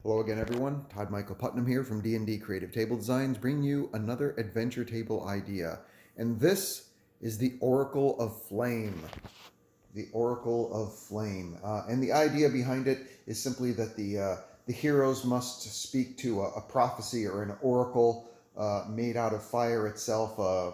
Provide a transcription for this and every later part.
Hello again, everyone. Todd Michael Putnam here from D&D Creative Table Designs, bringing you another adventure table idea. And this is the Oracle of Flame. The Oracle of Flame. And the idea behind it is simply that the heroes must speak to a prophecy or an oracle made out of fire itself, a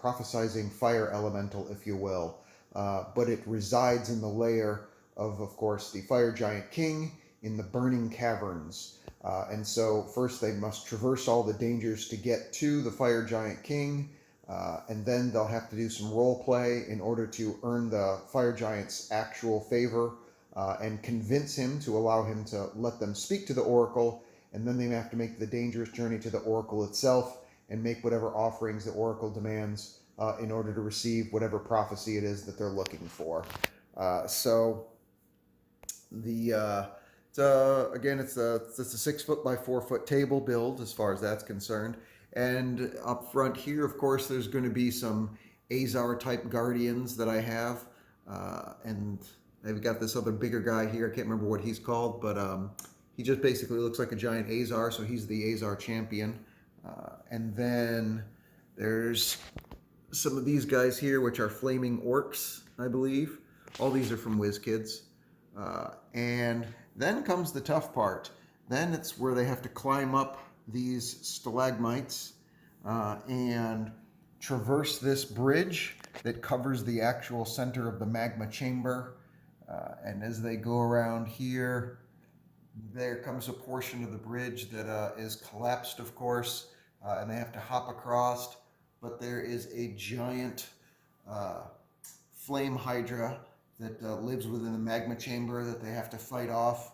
prophesizing fire elemental, if you will. But it resides in the lair of course, the fire giant king in the Burning Caverns. And so first they must traverse all the dangers to get to the fire giant king, and then they'll have to do some role play in order to earn the fire giant's actual favor and convince him to allow him to let them speak to the oracle, and then they have to make the dangerous journey to the oracle itself and make whatever offerings the oracle demands in order to receive whatever prophecy it is that they're looking for. Again, it's a 6 foot by 4 foot table build as far as that's concerned. And up front here, of course, there's going to be some Azar type guardians that I have. And I've got this other bigger guy here. I can't remember what he's called, but he just basically looks like a giant Azar, so he's the Azar champion. And then there's some of these guys here, which are flaming orcs, I believe. All these are from Wizkids. And then comes the tough part. Then it's where they have to climb up these stalagmites and traverse this bridge that covers the actual center of the magma chamber. And as they go around here, there comes a portion of the bridge that is collapsed, of course, and they have to hop across. But there is a giant flame hydra that lives within the magma chamber that they have to fight off,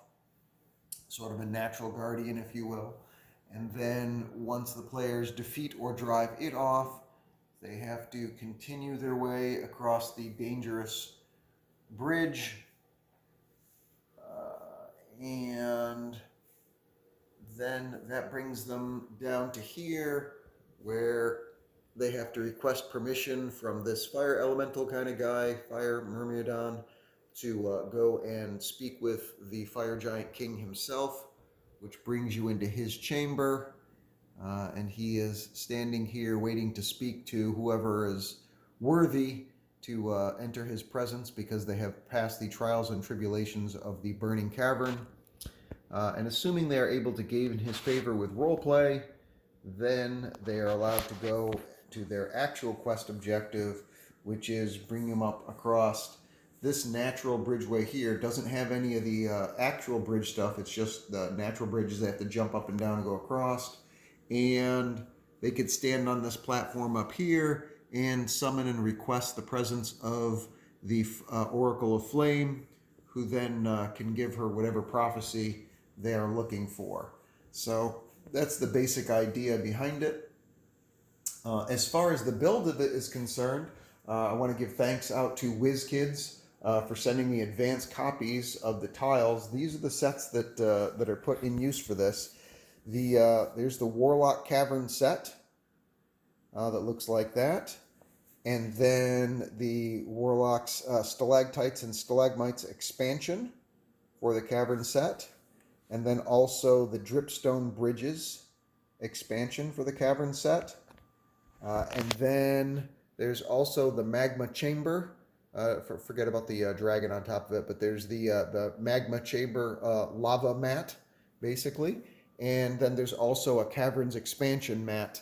sort of a natural guardian, if you will. And then once the players defeat or drive it off, they have to continue their way across the dangerous bridge. And then that brings them down to here, where they have to request permission from this fire elemental kind of guy, Fire Myrmidon, to go and speak with the fire giant king himself, which brings you into his chamber. And he is standing here waiting to speak to whoever is worthy to enter his presence, because they have passed the trials and tribulations of the Burning Cavern. And assuming they are able to gain his favor with roleplay, then they are allowed to go to their actual quest objective, which is bring them up across this natural bridgeway here. Doesn't have any of the actual bridge stuff. It's just the natural bridges they have to jump up and down and go across. And they could stand on this platform up here and summon and request the presence of the Oracle of Flame, who then can give her whatever prophecy they are looking for. So that's the basic idea behind it. As far as the build of it is concerned, I want to give thanks out to Wizkids for sending me advanced copies of the tiles. These are the sets that are put in use for this. There's the Warlock Cavern set that looks like that. And then the Warlock's Stalactites and Stalagmites expansion for the Cavern set. And then also the Dripstone Bridges expansion for the Cavern set. And then there's also the Magma Chamber. Forget about the dragon on top of it, but there's the Magma Chamber lava mat, basically. And then there's also a Caverns expansion mat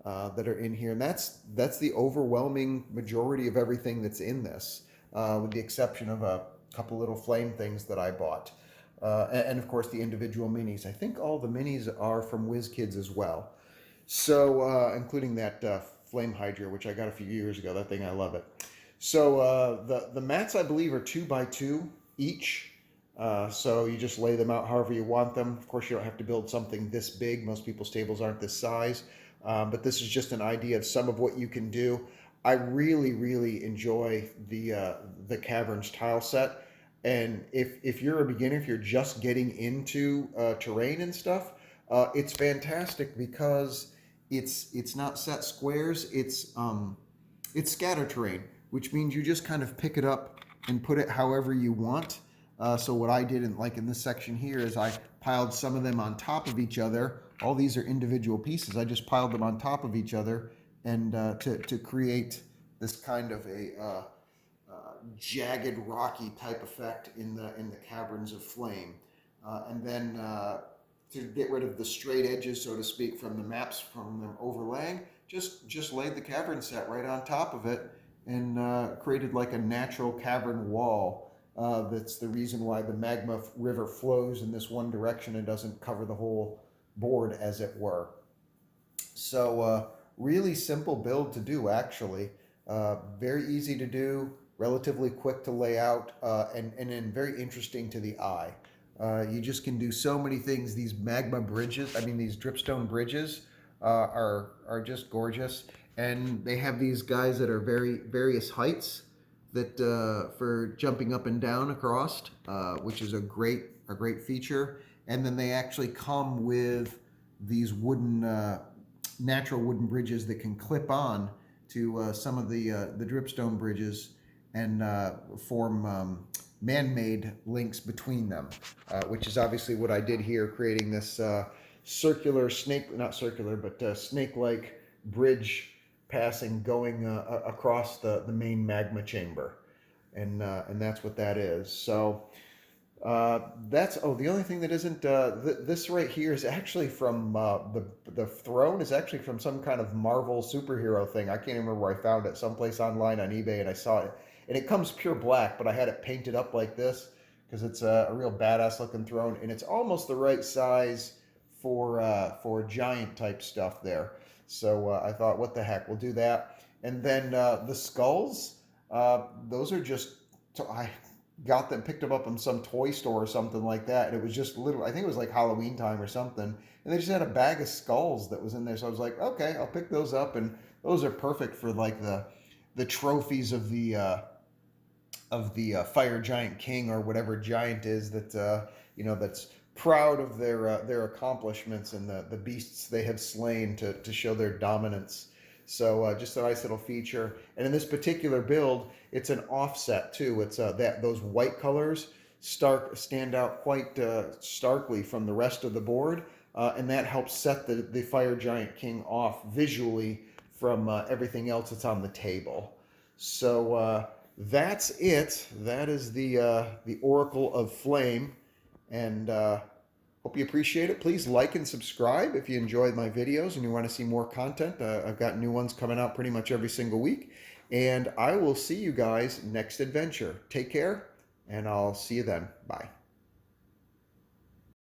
that are in here. And that's the overwhelming majority of everything that's in this, with the exception of a couple little flame things that I bought. And of course the individual minis. I think all the minis are from Wizkids as well. So, including that Flame Hydra, which I got a few years ago. That thing, I love it. So, the mats, I believe, are 2 by 2 each. So you just lay them out however you want them. Of course, you don't have to build something this big. Most people's tables aren't this size. But this is just an idea of some of what you can do. I really, really enjoy the Caverns tile set. And if you're a beginner, if you're just getting into terrain and stuff, it's fantastic because it's not set squares. It's scatter terrain, which means you just kind of pick it up and put it however you want. So what I did in this section here is I piled some of them on top of each other. All these are individual pieces. I just piled them on top of each other and to create this kind of a jagged, rocky type effect in the caverns of flame. And then to get rid of the straight edges, so to speak, from the maps from them overlaying, just laid the cavern set right on top of it and created like a natural cavern wall. That's the reason why the magma river flows in this one direction and doesn't cover the whole board, as it were. So really simple build to do, actually. Very easy to do, relatively quick to lay out, and very interesting to the eye. You just can do so many things. These magma bridges, these dripstone bridges are just gorgeous. And they have these guys that are various heights that for jumping up and down across, which is a great feature. And then they actually come with these natural wooden bridges that can clip on to some of the dripstone bridges and form man-made links between them, which is obviously what I did here, creating this circular snake-like bridge passing going across the main magma chamber, and that's what that is. So the only thing that isn't this right here is actually from the throne is actually from some kind of Marvel superhero thing. I can't remember where I found it, someplace online on eBay, and I saw it, and it comes pure black, but I had it painted up like this because it's a real badass looking throne, and it's almost the right size for giant type stuff there. So I thought, what the heck, we'll do that. And then the skulls, those are just, I got them, picked them up in some toy store or something like that, and it was just I think it was like Halloween time or something, and they just had a bag of skulls that was in there. So I was like, okay, I'll pick those up, and those are perfect for like the trophies of the fire giant king, or whatever giant is that that's proud of their accomplishments and the beasts they have slain to show their dominance. So just a nice little feature. And in this particular build, it's an offset too. It's those white colors stand out quite starkly from the rest of the board, and that helps set the fire giant king off visually from everything else that's on the table. So that's it. That is the Oracle of Flame, and hope you appreciate it. Please like and subscribe if you enjoyed my videos and you want to see more content. I've got new ones coming out pretty much every single week, and I will see you guys next adventure. Take care, and I'll see you then. Bye.